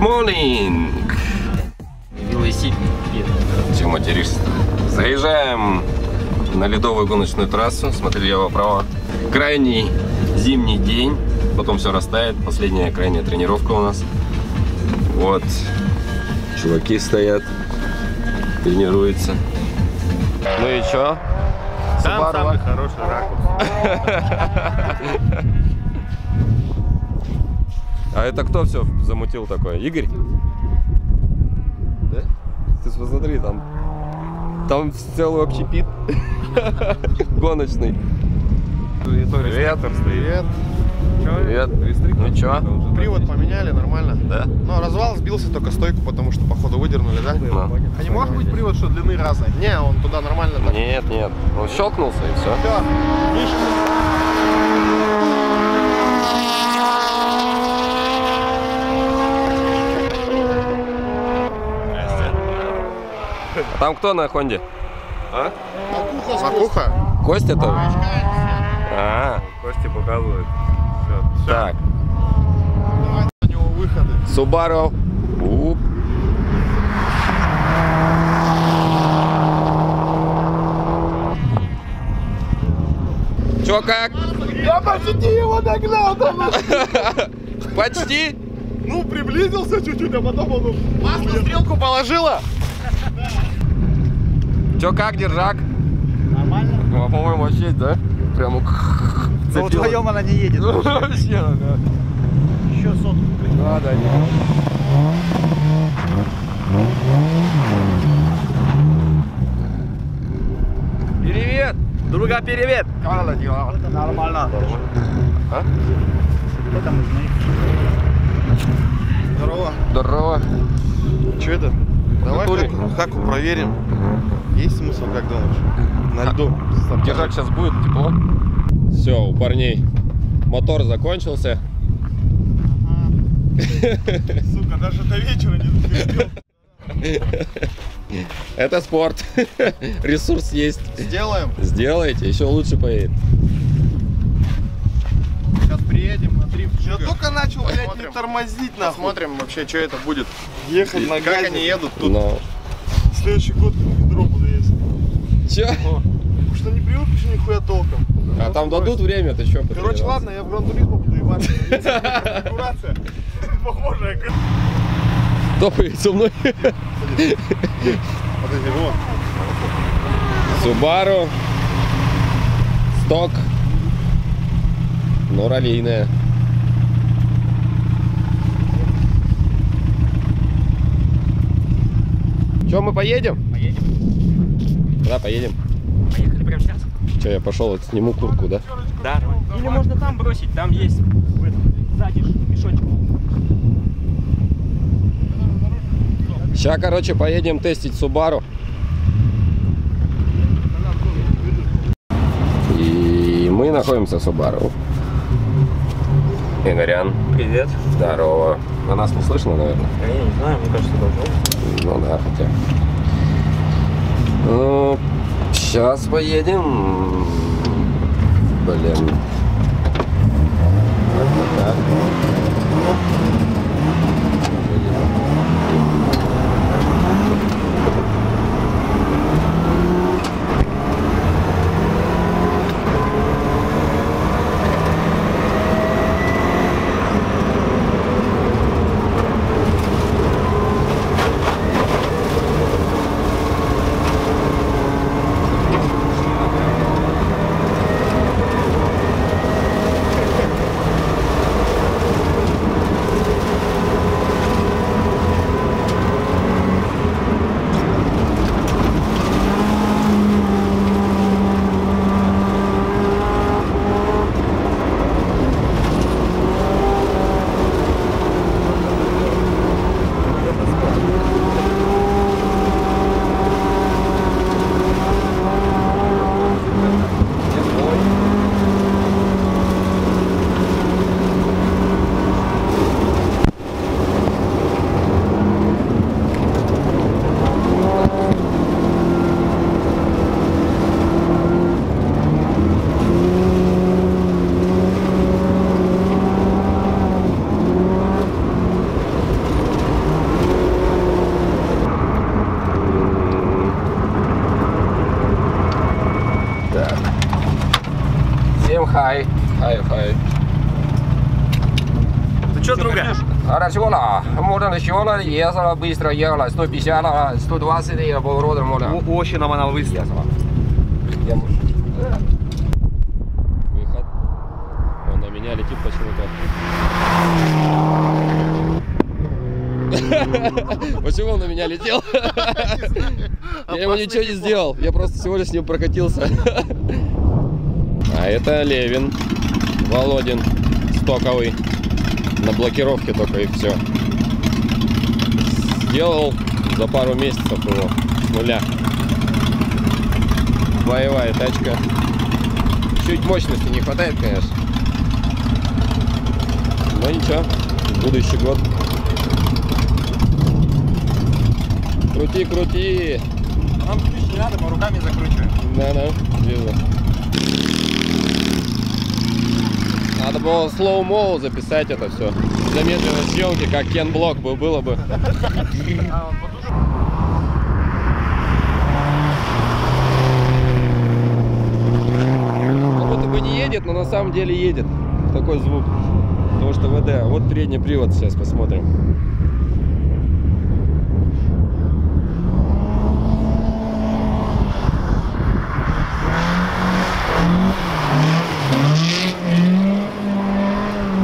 morning! Велосипед. Чего материшься? Заезжаем на ледовую гоночную трассу. Смотри, лево, право. Крайний зимний день. Потом все растает. Последняя крайняя тренировка у нас. Вот. Чуваки стоят. Тренируются. Ну и чё? Там самый хороший ракурс. А это кто все замутил такое? Игорь? Да? Ты посмотри, там целый общепит гоночный. Привет. Привет. Привет. Ну чё? Привод поменяли, нормально. Да? Но развал сбился, только стойку, потому что походу выдернули, да? Да. А не может быть привод, что длины разные? Не, он туда нормально так. Нет, нет. Он щелкнулся и все. Все, Миша. А там кто на Хонде? А? Макуха. Костя тоже? А, Костя показывает. Все. так. Давай на него выходы. Subaru. Уп. Чё, как? Я почти его догнал там. Почти? Ну, приблизился чуть-чуть, а потом он масло стрелку положила. Чё, как, держак? Нормально? Ну, по-моему, вообще, да? Прямо Но вдвоем она не едет. Вообще, да. Еще сотку. Да, да, Привет! Друга, привет! Нормально. А? Это мы знаем. Здорово. Здорово. Че это? Давай Туре. хаку проверим. Есть смысл, как думаешь? На льду. Держак сейчас будет тепло. Все, у парней мотор закончился. Сука, даже до вечера не дотерпел. Это спорт. Ресурс есть. Сделаем. Сделайте, еще лучше поедет. Сейчас приедем на дрифт. Я только начал, блядь, не тормозить, нахуй. Посмотрим вообще, что это будет. Ехать на газе. Как они едут тут. Но... Следующий год к ведро буду ездить. Че? Потому что не привык еще нихуя толком. А там дадут время, ты что? Короче, ладно, я в Гран-туризмо буду ебаться. Конфигурация похожая. Топает со мной. Подожди, вот. Subaru. Сток. Но раллийная. Че, мы поедем? Поедем. Куда поедем? Поехали прямо сейчас. Че, я пошел, вот сниму куртку, да? Да. Или можно там бросить, там есть в этом, сзади мешочек. Сейчас, короче, поедем тестить Subaru. И мы находимся в Subaru. Игорян. Привет. Здорово. А нас не слышно, наверное? Я не знаю, мне кажется, должно быть. Ну да, хотя. Ну, сейчас поедем. Блин. Так. Хай. Ты что, друга? Хорошо, можно еще ехала, быстро ехала, 150, 120 и поворотом можно. Очень нам она выстрелила. Выход. Он на меня летит почему-то. Почему он на меня летел? Я ему ничего не сделал. Я просто всего лишь с ним прокатился. А это Левин. Володин. Стоковый. На блокировке только и все. Сделал за пару месяцев его с нуля. Боевая тачка. Чуть мощности не хватает, конечно. Но ничего, будущий год. Крути. Нам ключ не надо, мы руками закручиваем. Да, вижу. Надо было слоу-моу записать это все. Замедленной съемки, как Кен Блок было бы. Как будто бы не едет, но на самом деле едет. Такой звук. Потому что ВД. Вот передний привод, сейчас посмотрим.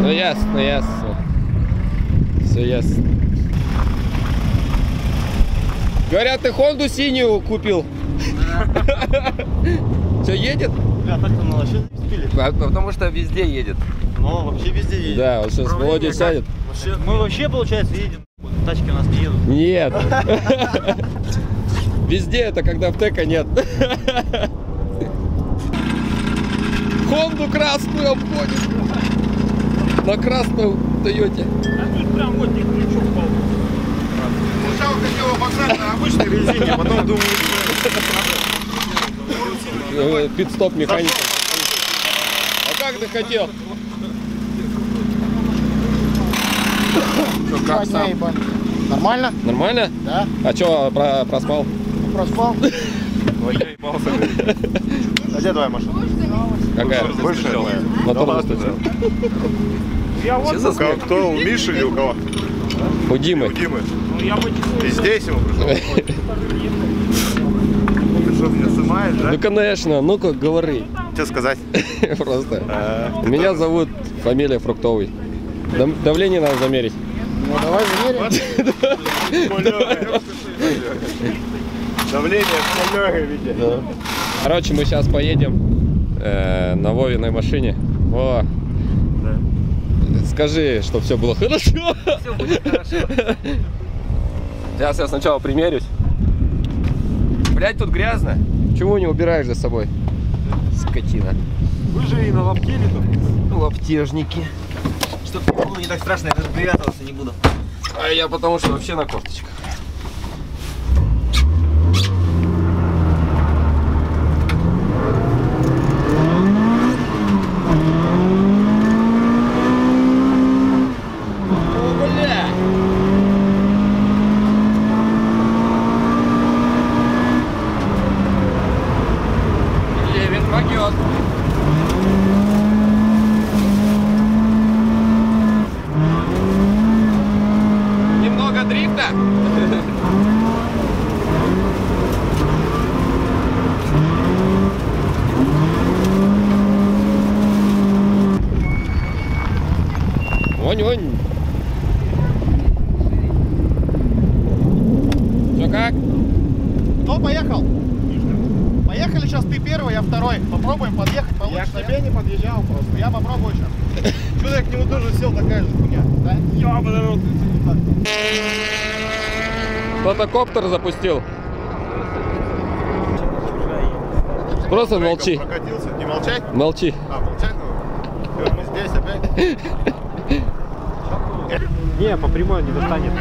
Ну ясно. Все ясно. Говорят, ты Хонду синюю купил. Все едет? Да, так мы вообще не успели. Потому что везде едет. Но вообще везде едет. Да, вот сейчас Володя сядет. Мы вообще, получается, едем. Тачки у нас не едут. Нет. Везде это когда в ТЭКа нет. Хонду красную обходит. На красную Тойоте. Прям вот не крючок пал. Сначала хотел обогнать на обычной резине, потом думаю, Пит-стоп механика. А как ты хотел? Что, как сам? Нормально? Нормально? Да. А что, проспал? Проспал? А где твоя машина? Какая? Большая твоя. Мотор застучал. Я вот Что за смех? Кто, у Миши или у кого? У Димы. У Димы. ну, я бы И здесь ему пришел. Ты что, меня снимаешь, да? Ну конечно, ну-ка говори. Что сказать? Просто. Меня зовут, фамилия Фруктовый. Давление надо замерить. Ну давай замерим. Давление в видите. Короче, мы сейчас поедем на Вовиной машине. О. Скажи, что все было хорошо. все будет хорошо. Сейчас я сначала примерюсь. Блять, тут грязно. Чего не убираешь за собой? Скотина. Вы же и на лапте ли тут? Лаптежники. Чтоб мне было не так страшно, я даже привязываться не буду. А я потому что вообще на кофточках. Немного дрифта. Вонь-вонь. Что как? Кто поехал? Поехали сейчас ты первый, я второй. Попробуем подъехать получше. Я к тебе не подъезжал просто. Я попробую сейчас. Что-то я к нему тоже сел, такая же хуйня. Да? Ёбаный рот, Кто-то коптер запустил. Просто молчи. Прокатился. Не молчать? Молчи. А, молчать надо? Всё, мы здесь опять. Не, по прямой не достанет.